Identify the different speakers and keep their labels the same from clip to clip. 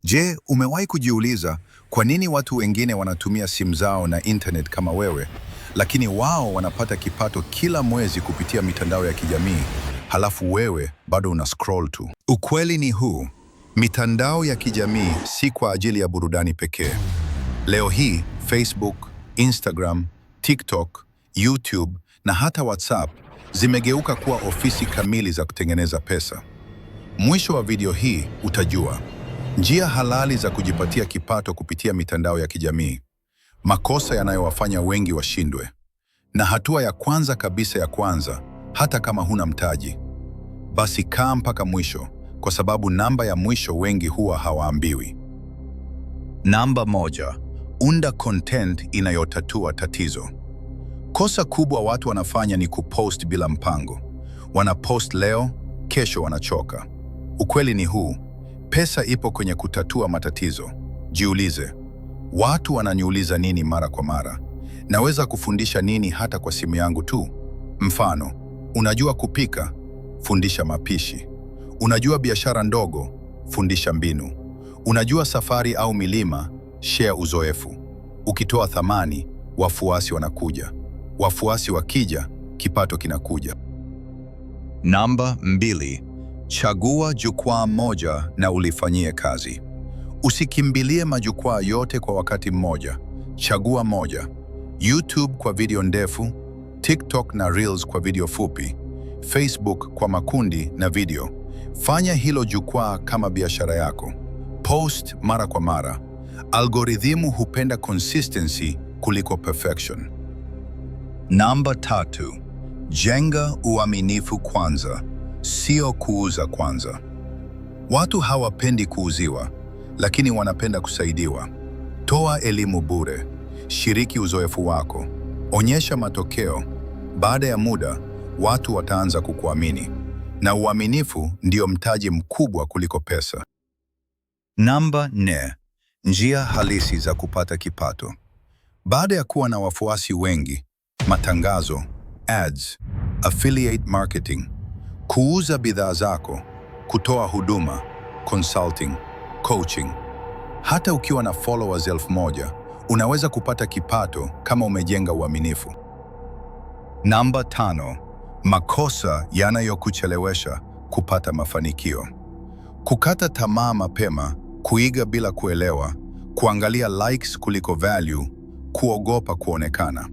Speaker 1: Je, umewahi kujiuliza kwa nini watu wengine wanatumia simu zao na internet kama wewe, lakini wao wanapata kipato kila mwezi kupitia mitandao ya kijamii, halafu wewe bado una scroll tu? Ukweli ni huu: mitandao ya kijamii si kwa ajili ya burudani pekee. Leo hii Facebook, Instagram, TikTok, YouTube na hata WhatsApp zimegeuka kuwa ofisi kamili za kutengeneza pesa. Mwisho wa video hii utajua njia halali za kujipatia kipato kupitia mitandao ya kijamii, makosa yanayowafanya wengi washindwe, na hatua ya kwanza kabisa ya kwanza, hata kama huna mtaji. Basi kaa mpaka mwisho, kwa sababu namba ya mwisho wengi huwa hawaambiwi. Namba 1: unda content inayotatua tatizo. Kosa kubwa watu wanafanya ni kupost bila mpango. Wanapost leo, kesho wanachoka. Ukweli ni huu: pesa ipo kwenye kutatua matatizo. Jiulize, watu wananiuliza nini mara kwa mara? Naweza kufundisha nini hata kwa simu yangu tu? Mfano, unajua kupika? Fundisha mapishi. Unajua biashara ndogo? Fundisha mbinu. Unajua safari au milima? Share uzoefu. Ukitoa thamani, wafuasi wanakuja. Wafuasi wakija, kipato kinakuja. Namba 2: chagua jukwaa moja na ulifanyie kazi. Usikimbilie majukwaa yote kwa wakati mmoja. Chagua moja: YouTube kwa video ndefu, TikTok na Reels kwa video fupi, Facebook kwa makundi na video. Fanya hilo jukwaa kama biashara yako. Post mara kwa mara. Algorithimu hupenda consistency kuliko perfection. Namba 3: jenga uaminifu kwanza, sio kuuza kwanza. Watu hawapendi kuuziwa, lakini wanapenda kusaidiwa. Toa elimu bure, shiriki uzoefu wako, onyesha matokeo. Baada ya muda, watu wataanza kukuamini, na uaminifu ndio mtaji mkubwa kuliko pesa. Namba 4: njia halisi za kupata kipato. Baada ya kuwa na wafuasi wengi, matangazo, ads, affiliate marketing, kuuza bidhaa zako, kutoa huduma, consulting, coaching. Hata ukiwa na followers 1000, unaweza kupata kipato kama umejenga uaminifu. Namba 5: makosa yanayokuchelewesha kupata mafanikio. Kukata tamaa mapema, kuiga bila kuelewa, kuangalia likes kuliko value, kuogopa kuonekana.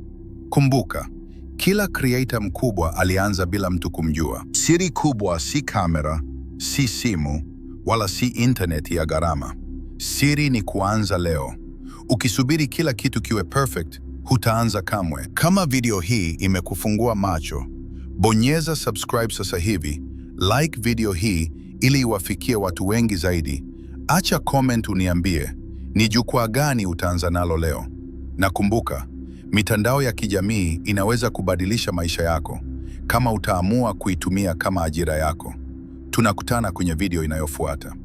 Speaker 1: Kumbuka, kila creator mkubwa alianza bila mtu kumjua. Siri kubwa si kamera, si simu, wala si internet ya gharama. Siri ni kuanza leo. Ukisubiri kila kitu kiwe perfect, hutaanza kamwe. Kama video hii imekufungua macho, bonyeza subscribe sasa hivi, like video hii ili iwafikie watu wengi zaidi. Acha comment uniambie ni jukwaa gani utaanza nalo leo. Na kumbuka, mitandao ya kijamii inaweza kubadilisha maisha yako kama utaamua kuitumia kama ajira yako. Tunakutana kwenye video inayofuata.